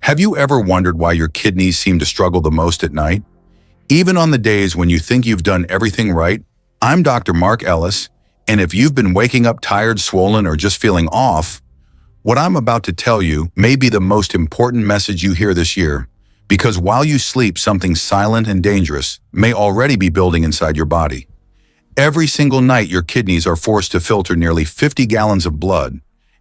Have you ever wondered why your kidneys seem to struggle the most at night? Even on the days when you think you've done everything right? I'm Dr. Mark Ellis, and if you've been waking up tired, swollen, or just feeling off, what I'm about to tell you may be the most important message you hear this year, because while you sleep, something silent and dangerous may already be building inside your body. Every single night, your kidneys are forced to filter nearly 50 gallons of blood,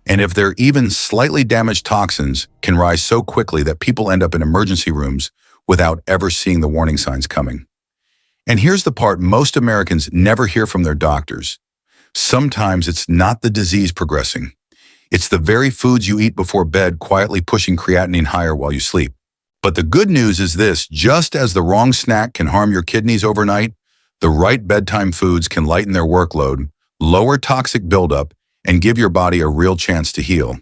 and if they're even slightly damaged, toxins can rise so quickly that people end up in emergency rooms without ever seeing the warning signs coming. And here's the part most Americans never hear from their doctors. Sometimes it's not the disease progressing. It's the very foods you eat before bed quietly pushing creatinine higher while you sleep. But the good news is this: just as the wrong snack can harm your kidneys overnight, the right bedtime foods can lighten their workload, lower toxic buildup, and give your body a real chance to heal.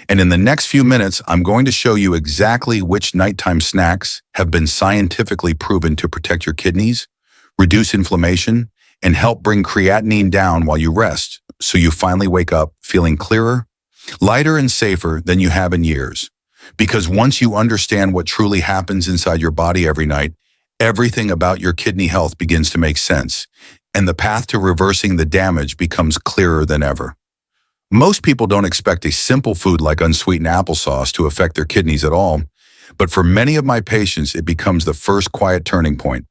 And in the next few minutes, I'm going to show you exactly which nighttime snacks have been scientifically proven to protect your kidneys, reduce inflammation, and help bring creatinine down while you rest, so you finally wake up feeling clearer, lighter, and safer than you have in years. Because once you understand what truly happens inside your body every night, everything about your kidney health begins to make sense, and the path to reversing the damage becomes clearer than ever. Most people don't expect a simple food like unsweetened applesauce to affect their kidneys at all, but for many of my patients, it becomes the first quiet turning point.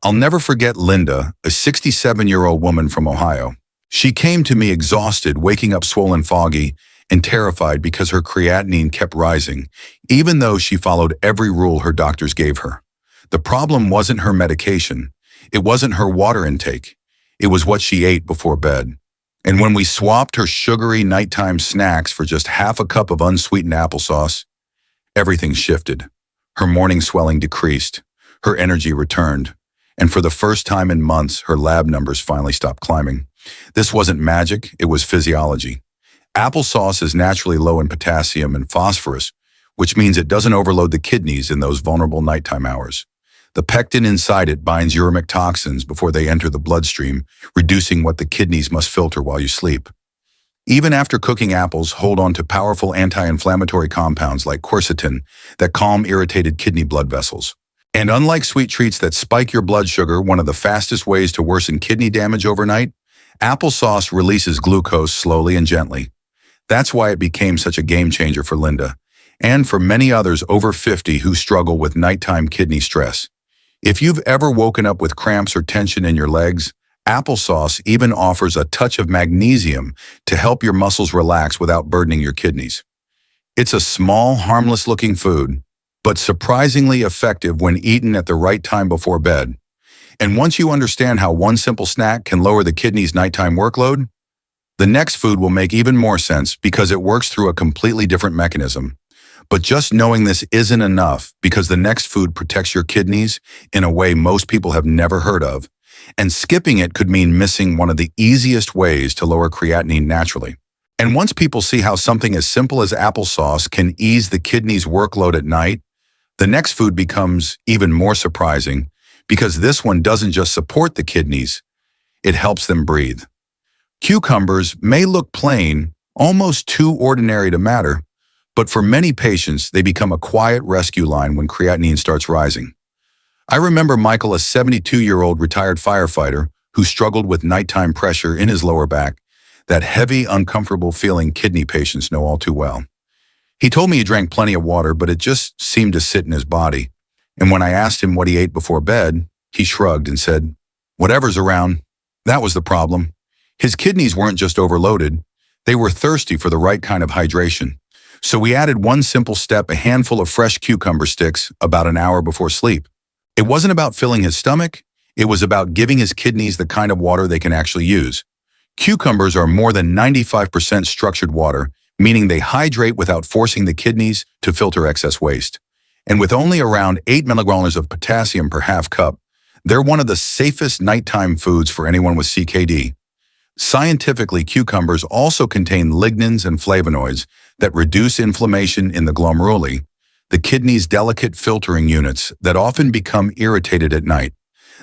I'll never forget Linda, a 67-year-old woman from Ohio. She came to me exhausted, waking up swollen, foggy, and terrified because her creatinine kept rising, even though she followed every rule her doctors gave her. The problem wasn't her medication. It wasn't her water intake. It was what she ate before bed. And when we swapped her sugary nighttime snacks for just half a cup of unsweetened applesauce, everything shifted. Her morning swelling decreased, her energy returned, and for the first time in months, her lab numbers finally stopped climbing. This wasn't magic, it was physiology. Applesauce is naturally low in potassium and phosphorus, which means it doesn't overload the kidneys in those vulnerable nighttime hours. The pectin inside it binds uremic toxins before they enter the bloodstream, reducing what the kidneys must filter while you sleep. Even after cooking, apples hold on to powerful anti-inflammatory compounds like quercetin that calm irritated kidney blood vessels. And unlike sweet treats that spike your blood sugar, one of the fastest ways to worsen kidney damage overnight, applesauce releases glucose slowly and gently. That's why it became such a game changer for Linda, and for many others over 50 who struggle with nighttime kidney stress. If you've ever woken up with cramps or tension in your legs, applesauce even offers a touch of magnesium to help your muscles relax without burdening your kidneys. It's a small, harmless-looking food, but surprisingly effective when eaten at the right time before bed. And once you understand how one simple snack can lower the kidney's nighttime workload, the next food will make even more sense because it works through a completely different mechanism. But just knowing this isn't enough, because the next food protects your kidneys in a way most people have never heard of, and skipping it could mean missing one of the easiest ways to lower creatinine naturally. And once people see how something as simple as applesauce can ease the kidney's workload at night, the next food becomes even more surprising, because this one doesn't just support the kidneys, it helps them breathe. Cucumbers may look plain, almost too ordinary to matter, but for many patients, they become a quiet rescue line when creatinine starts rising. I remember Michael, a 72-year-old retired firefighter who struggled with nighttime pressure in his lower back, that heavy, uncomfortable feeling kidney patients know all too well. He told me he drank plenty of water, but it just seemed to sit in his body. And when I asked him what he ate before bed, he shrugged and said, "Whatever's around." That was the problem. His kidneys weren't just overloaded, they were thirsty for the right kind of hydration. So we added one simple step: a handful of fresh cucumber sticks about an hour before sleep. It wasn't about filling his stomach, it was about giving his kidneys the kind of water they can actually use. Cucumbers are more than 95% structured water, meaning they hydrate without forcing the kidneys to filter excess waste. And with only around 8 milligrams of potassium per half cup, they're one of the safest nighttime foods for anyone with CKD. Scientifically, cucumbers also contain lignans and flavonoids that reduce inflammation in the glomeruli, the kidney's delicate filtering units that often become irritated at night.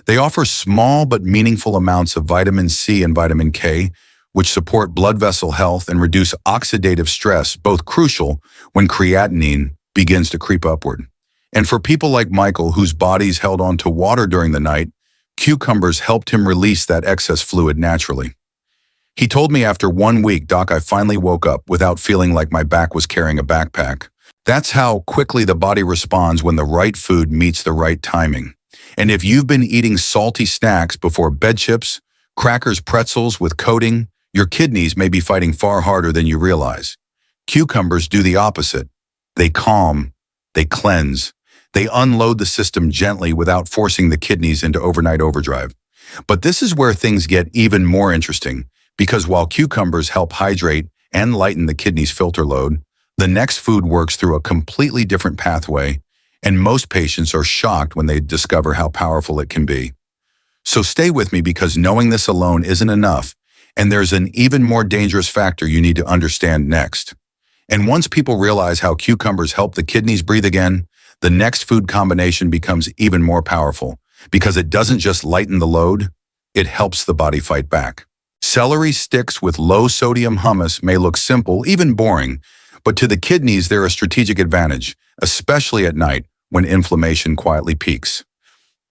They offer small but meaningful amounts of vitamin C and vitamin K, which support blood vessel health and reduce oxidative stress, both crucial when creatinine begins to creep upward. And for people like Michael, whose bodies held on to water during the night, cucumbers helped him release that excess fluid naturally. He told me after 1 week, "Doc, I finally woke up without feeling like my back was carrying a backpack." That's how quickly the body responds when the right food meets the right timing. And if you've been eating salty snacks before bed, chips, crackers, pretzels with coating, your kidneys may be fighting far harder than you realize. Cucumbers do the opposite. They calm, they cleanse, they unload the system gently without forcing the kidneys into overnight overdrive. But this is where things get even more interesting, because while cucumbers help hydrate and lighten the kidney's filter load, the next food works through a completely different pathway, and most patients are shocked when they discover how powerful it can be. So stay with me, because knowing this alone isn't enough, and there's an even more dangerous factor you need to understand next. And once people realize how cucumbers help the kidneys breathe again, the next food combination becomes even more powerful, because it doesn't just lighten the load, it helps the body fight back. Celery sticks with low-sodium hummus may look simple, even boring, but to the kidneys they're a strategic advantage, especially at night when inflammation quietly peaks.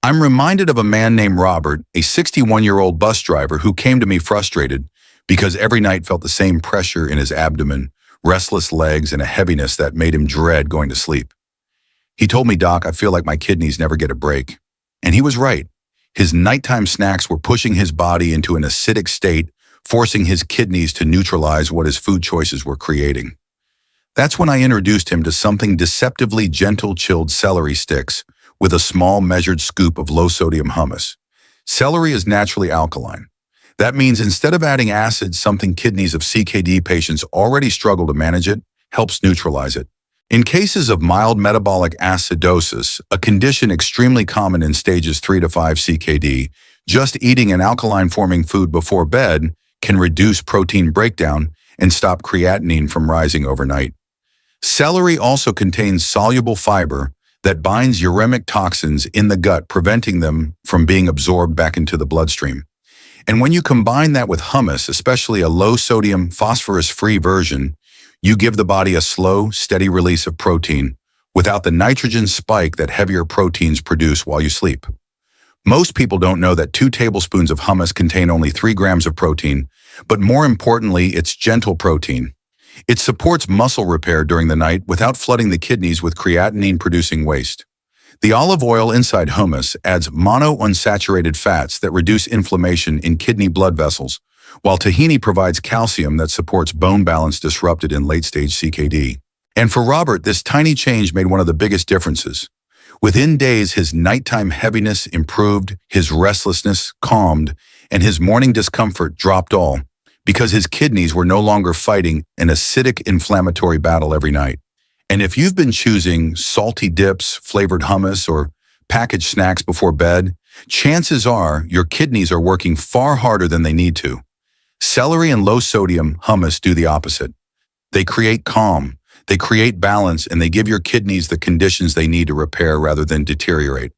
I'm reminded of a man named Robert, a 61-year-old bus driver who came to me frustrated because every night felt the same pressure in his abdomen, restless legs, and a heaviness that made him dread going to sleep. He told me, "Doc, I feel like my kidneys never get a break." And he was right. His nighttime snacks were pushing his body into an acidic state, forcing his kidneys to neutralize what his food choices were creating. That's when I introduced him to something deceptively gentle, chilled celery sticks with a small measured scoop of low-sodium hummus. Celery is naturally alkaline. That means instead of adding acid, something kidneys of CKD patients already struggle to manage, it helps neutralize it. In cases of mild metabolic acidosis, a condition extremely common in stages 3 to 5 CKD, just eating an alkaline-forming food before bed can reduce protein breakdown and stop creatinine from rising overnight. Celery also contains soluble fiber that binds uremic toxins in the gut, preventing them from being absorbed back into the bloodstream. And when you combine that with hummus, especially a low-sodium, phosphorus-free version, you give the body a slow, steady release of protein without the nitrogen spike that heavier proteins produce while you sleep. Most people don't know that 2 tablespoons of hummus contain only 3 grams of protein, but more importantly, it's gentle protein. It supports muscle repair during the night without flooding the kidneys with creatinine-producing waste. The olive oil inside hummus adds monounsaturated fats that reduce inflammation in kidney blood vessels, while tahini provides calcium that supports bone balance disrupted in late-stage CKD. And for Robert, this tiny change made one of the biggest differences. Within days, his nighttime heaviness improved, his restlessness calmed, and his morning discomfort dropped, all because his kidneys were no longer fighting an acidic inflammatory battle every night. And if you've been choosing salty dips, flavored hummus, or packaged snacks before bed, chances are your kidneys are working far harder than they need to. Celery and low-sodium hummus do the opposite. They create calm, they create balance, and they give your kidneys the conditions they need to repair rather than deteriorate.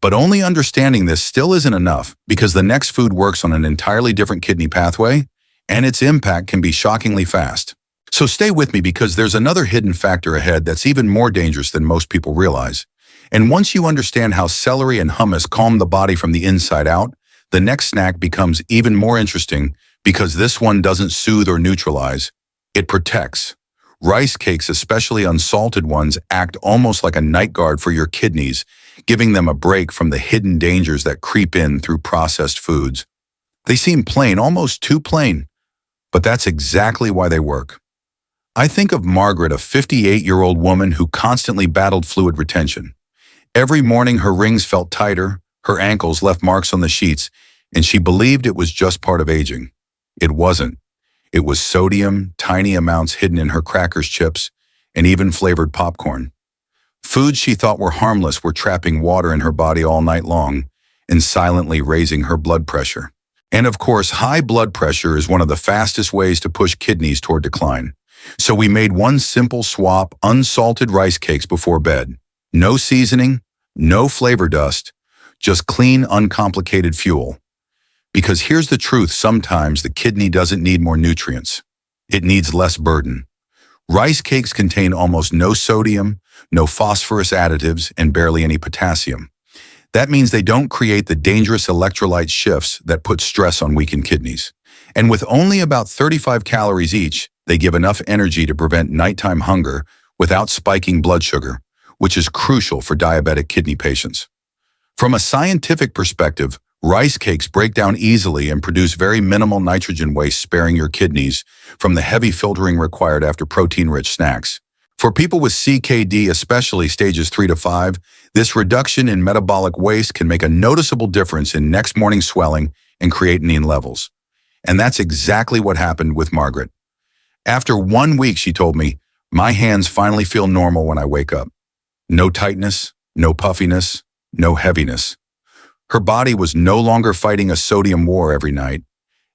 But only understanding this still isn't enough, because the next food works on an entirely different kidney pathway, and its impact can be shockingly fast. So stay with me, because there's another hidden factor ahead that's even more dangerous than most people realize. And once you understand how celery and hummus calm the body from the inside out, the next snack becomes even more interesting, because this one doesn't soothe or neutralize, it protects. Rice cakes, especially unsalted ones, act almost like a night guard for your kidneys, giving them a break from the hidden dangers that creep in through processed foods. They seem plain, almost too plain, but that's exactly why they work. I think of Margaret, a 58-year-old woman who constantly battled fluid retention. Every morning her rings felt tighter, her ankles left marks on the sheets, and she believed it was just part of aging. It wasn't. It was sodium, tiny amounts hidden in her crackers, chips, and even flavored popcorn. Foods she thought were harmless were trapping water in her body all night long and silently raising her blood pressure. And of course, high blood pressure is one of the fastest ways to push kidneys toward decline. So we made one simple swap: unsalted rice cakes before bed. No seasoning, no flavor dust, just clean, uncomplicated fuel. Because here's the truth: sometimes the kidney doesn't need more nutrients. It needs less burden. Rice cakes contain almost no sodium, no phosphorus additives, and barely any potassium. That means they don't create the dangerous electrolyte shifts that put stress on weakened kidneys. And with only about 35 calories each, they give enough energy to prevent nighttime hunger without spiking blood sugar, which is crucial for diabetic kidney patients. From a scientific perspective, rice cakes break down easily and produce very minimal nitrogen waste, sparing your kidneys from the heavy filtering required after protein-rich snacks. For people with CKD, especially stages 3 to 5, this reduction in metabolic waste can make a noticeable difference in next morning swelling and creatinine levels. And that's exactly what happened with Margaret. After 1 week, she told me, "My hands finally feel normal when I wake up. No tightness, no puffiness, no heaviness." Her body was no longer fighting a sodium war every night.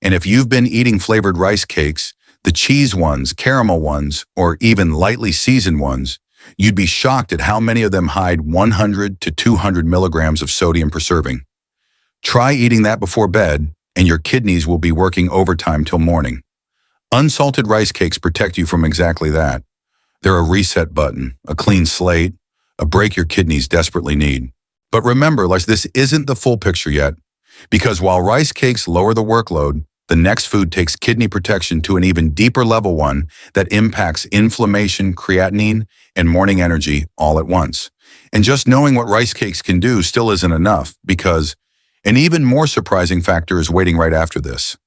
And if you've been eating flavored rice cakes, the cheese ones, caramel ones, or even lightly seasoned ones, you'd be shocked at how many of them hide 100 to 200 milligrams of sodium per serving. Try eating that before bed, and your kidneys will be working overtime till morning. Unsalted rice cakes protect you from exactly that. They're a reset button, a clean slate, a break your kidneys desperately need. But remember, this isn't the full picture yet, because while rice cakes lower the workload, the next food takes kidney protection to an even deeper level, one that impacts inflammation, creatinine, and morning energy all at once. And just knowing what rice cakes can do still isn't enough, because an even more surprising factor is waiting right after this.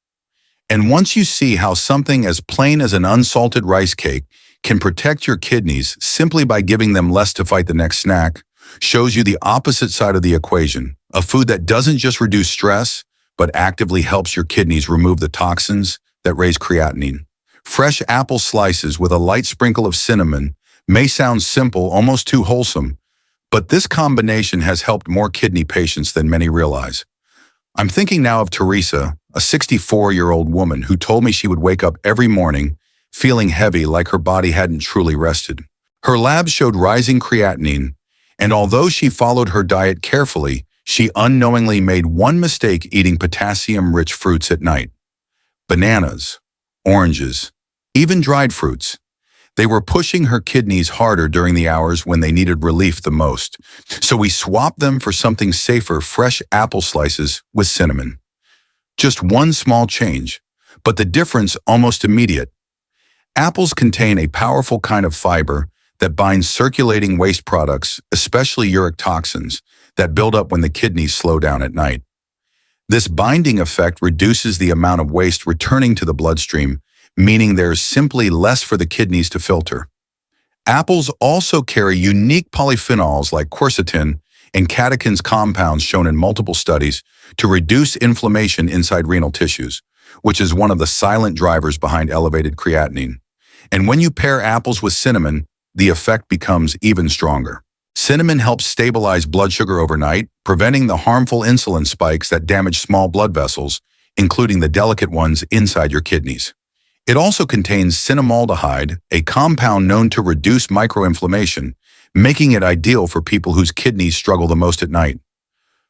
And once you see how something as plain as an unsalted rice cake can protect your kidneys simply by giving them less to fight the next snack, shows you the opposite side of the equation, a food that doesn't just reduce stress, but actively helps your kidneys remove the toxins that raise creatinine. Fresh apple slices with a light sprinkle of cinnamon may sound simple, almost too wholesome, but this combination has helped more kidney patients than many realize. I'm thinking now of Teresa, a 64-year-old woman who told me she would wake up every morning feeling heavy, like her body hadn't truly rested. Her labs showed rising creatinine, and although she followed her diet carefully, she unknowingly made one mistake eating potassium-rich fruits at night. Bananas, oranges, even dried fruits. They were pushing her kidneys harder during the hours when they needed relief the most. So we swapped them for something safer, fresh apple slices with cinnamon. Just one small change, but the difference almost immediate. Apples contain a powerful kind of fiber that binds circulating waste products, especially uric toxins, that build up when the kidneys slow down at night. This binding effect reduces the amount of waste returning to the bloodstream, meaning there's simply less for the kidneys to filter. Apples also carry unique polyphenols like quercetin and catechins, compounds shown in multiple studies to reduce inflammation inside renal tissues, which is one of the silent drivers behind elevated creatinine. And when you pair apples with cinnamon, the effect becomes even stronger. Cinnamon helps stabilize blood sugar overnight, preventing the harmful insulin spikes that damage small blood vessels, including the delicate ones inside your kidneys. It also contains cinnamaldehyde, a compound known to reduce microinflammation, making it ideal for people whose kidneys struggle the most at night.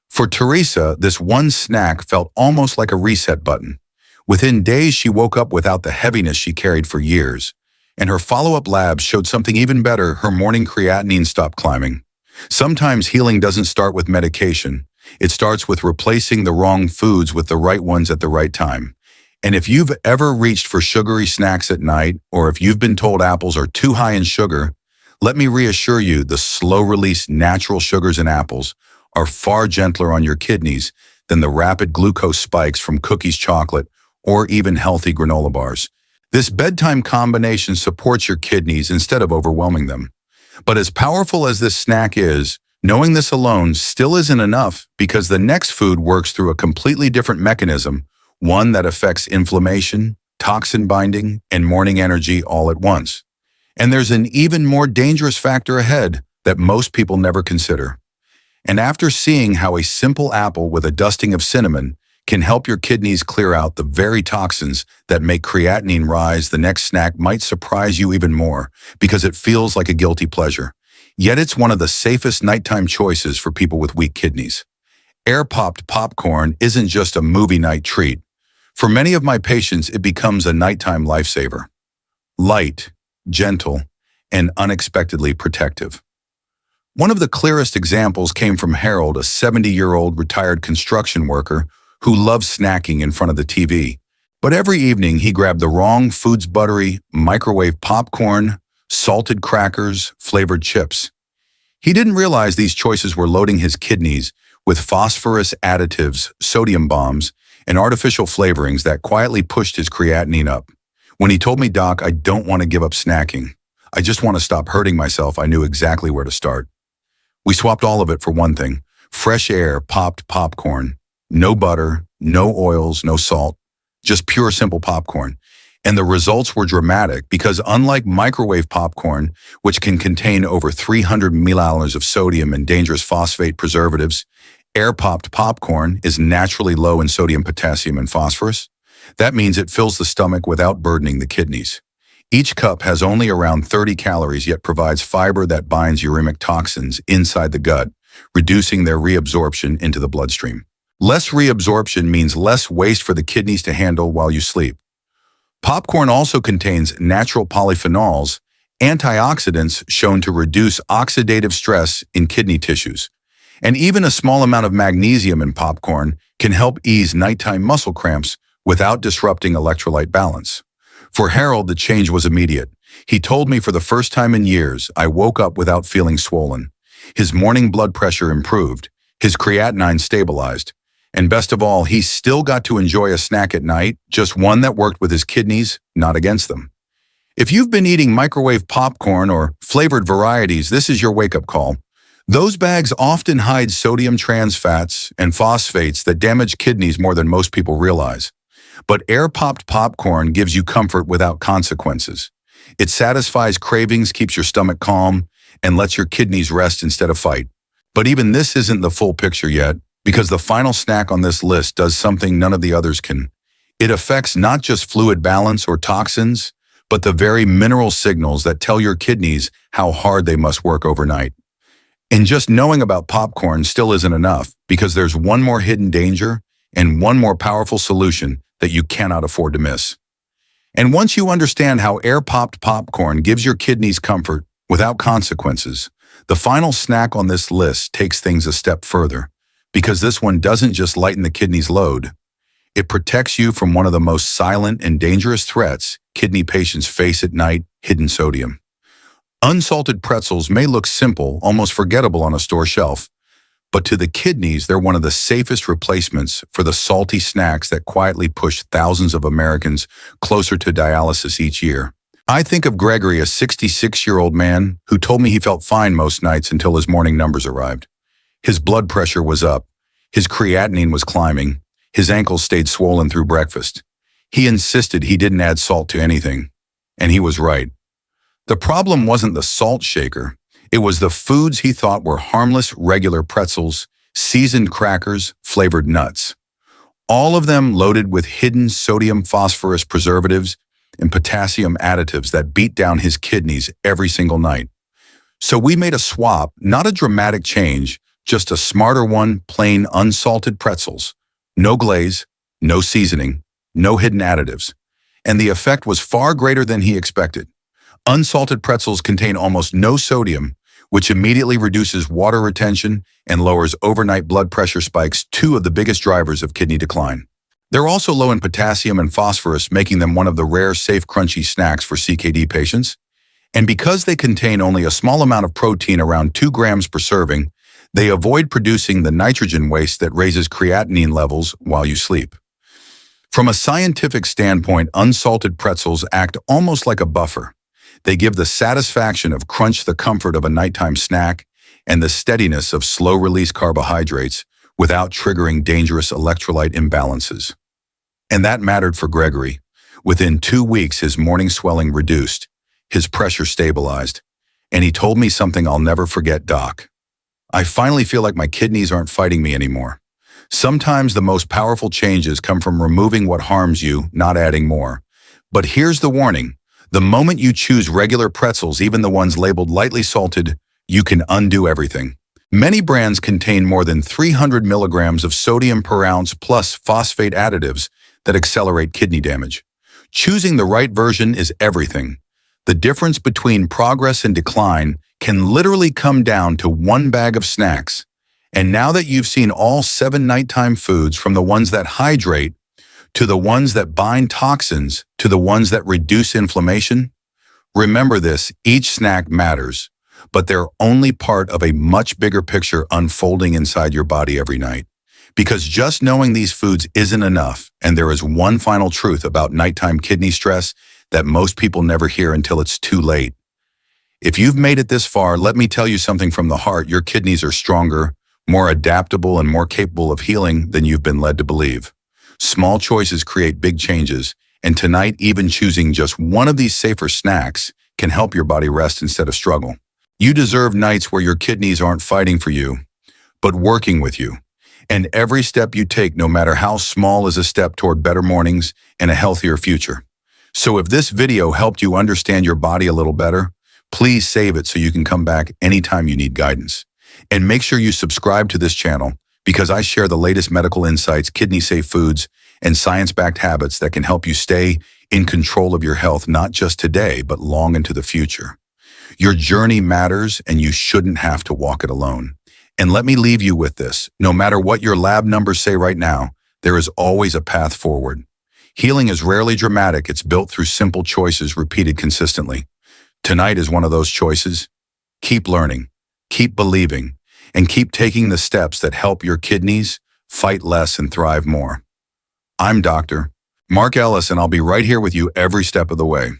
For Teresa, this one snack felt almost like a reset button. Within days, she woke up without the heaviness she carried for years. And her follow-up labs showed something even better: her morning creatinine stopped climbing. Sometimes healing doesn't start with medication. It starts with replacing the wrong foods with the right ones at the right time. And if you've ever reached for sugary snacks at night, or if you've been told apples are too high in sugar, let me reassure you, the slow-release natural sugars in apples are far gentler on your kidneys than the rapid glucose spikes from cookies, chocolate, or even healthy granola bars. This bedtime combination supports your kidneys instead of overwhelming them. But as powerful as this snack is, knowing this alone still isn't enough, because the next food works through a completely different mechanism, one that affects inflammation, toxin binding, and morning energy all at once. And there's an even more dangerous factor ahead that most people never consider. And after seeing how a simple apple with a dusting of cinnamon can help your kidneys clear out the very toxins that make creatinine rise, the next snack might surprise you even more, because it feels like a guilty pleasure. Yet it's one of the safest nighttime choices for people with weak kidneys. Air-popped popcorn isn't just a movie night treat. For many of my patients, it becomes a nighttime lifesaver. Light, gentle, and unexpectedly protective. One of the clearest examples came from Harold, a 70-year-old retired construction worker who loved snacking in front of the TV. But every evening he grabbed the wrong foods buttery, microwave popcorn, salted crackers, flavored chips. He didn't realize these choices were loading his kidneys with phosphorus additives, sodium bombs, and artificial flavorings that quietly pushed his creatinine up. When he told me, "Doc, I don't want to give up snacking. I just want to stop hurting myself," I knew exactly where to start. We swapped all of it for one thing: fresh air, popped popcorn. No butter, no oils, no salt, just pure simple popcorn. And the results were dramatic because unlike microwave popcorn, which can contain over 300 milliliters of sodium and dangerous phosphate preservatives, air-popped popcorn is naturally low in sodium, potassium, and phosphorus. That means it fills the stomach without burdening the kidneys. Each cup has only around 30 calories, yet provides fiber that binds uremic toxins inside the gut, reducing their reabsorption into the bloodstream. Less reabsorption means less waste for the kidneys to handle while you sleep. Popcorn also contains natural polyphenols, antioxidants shown to reduce oxidative stress in kidney tissues. And even a small amount of magnesium in popcorn can help ease nighttime muscle cramps without disrupting electrolyte balance. For Harold, the change was immediate. He told me, for the first time in years, I woke up without feeling swollen. His morning blood pressure improved, his creatinine stabilized, and best of all, he still got to enjoy a snack at night, just one that worked with his kidneys, not against them. If you've been eating microwave popcorn or flavored varieties, this is your wake-up call. Those bags often hide sodium trans fats and phosphates that damage kidneys more than most people realize. But air-popped popcorn gives you comfort without consequences. It satisfies cravings, keeps your stomach calm, and lets your kidneys rest instead of fight. But even this isn't the full picture yet, because the final snack on this list does something none of the others can. It affects not just fluid balance or toxins, but the very mineral signals that tell your kidneys how hard they must work overnight. And just knowing about popcorn still isn't enough, because there's one more hidden danger and one more powerful solution that you cannot afford to miss. And once you understand how air-popped popcorn gives your kidneys comfort without consequences, the final snack on this list takes things a step further, because this one doesn't just lighten the kidney's load. It protects you from one of the most silent and dangerous threats kidney patients face at night: hidden sodium. Unsalted pretzels may look simple, almost forgettable on a store shelf, but to the kidneys, they're one of the safest replacements for the salty snacks that quietly push thousands of Americans closer to dialysis each year. I think of Gregory, a 66-year-old man who told me he felt fine most nights until his morning numbers arrived. His blood pressure was up, his creatinine was climbing, his ankles stayed swollen through breakfast. He insisted he didn't add salt to anything, and he was right. The problem wasn't the salt shaker. It was the foods he thought were harmless, regular pretzels, seasoned crackers, flavored nuts. All of them loaded with hidden sodium phosphorus preservatives and potassium additives that beat down his kidneys every single night. So we made a swap, not a dramatic change, just a smarter one: plain unsalted pretzels. No glaze, no seasoning, no hidden additives. And the effect was far greater than he expected. Unsalted pretzels contain almost no sodium, which immediately reduces water retention and lowers overnight blood pressure spikes, two of the biggest drivers of kidney decline. They're also low in potassium and phosphorus, making them one of the rare, safe, crunchy snacks for CKD patients. And because they contain only a small amount of protein, around 2 grams per serving, they avoid producing the nitrogen waste that raises creatinine levels while you sleep. From a scientific standpoint, unsalted pretzels act almost like a buffer. They give the satisfaction of crunch, the comfort of a nighttime snack, and the steadiness of slow-release carbohydrates without triggering dangerous electrolyte imbalances. And that mattered for Gregory. Within 2 weeks, his morning swelling reduced, his pressure stabilized, and he told me something I'll never forget: "Doc, I finally feel like my kidneys aren't fighting me anymore." Sometimes the most powerful changes come from removing what harms you, not adding more. But here's the warning: the moment you choose regular pretzels, even the ones labeled lightly salted, you can undo everything. Many brands contain more than 300 milligrams of sodium per ounce plus phosphate additives that accelerate kidney damage. Choosing the right version is everything. The difference between progress and decline can literally come down to one bag of snacks. And now that you've seen all 7 nighttime foods, from the ones that hydrate, to the ones that bind toxins, to the ones that reduce inflammation, remember this: each snack matters, but they're only part of a much bigger picture unfolding inside your body every night. Because just knowing these foods isn't enough, and there is one final truth about nighttime kidney stress that most people never hear until it's too late. If you've made it this far, let me tell you something from the heart: your kidneys are stronger, more adaptable, and more capable of healing than you've been led to believe. Small choices create big changes, and tonight, even choosing just one of these safer snacks can help your body rest instead of struggle. You deserve nights where your kidneys aren't fighting for you, but working with you. And every step you take, no matter how small, is a step toward better mornings and a healthier future. So if this video helped you understand your body a little better, please save it so you can come back anytime you need guidance. And make sure you subscribe to this channel, because I share the latest medical insights, kidney-safe foods, and science-backed habits that can help you stay in control of your health, not just today, but long into the future. Your journey matters, and you shouldn't have to walk it alone. And let me leave you with this: no matter what your lab numbers say right now, there is always a path forward. Healing is rarely dramatic. It's built through simple choices repeated consistently. Tonight is one of those choices. Keep learning, keep believing, and keep taking the steps that help your kidneys fight less and thrive more. I'm Dr. Mark Ellis, and I'll be right here with you every step of the way.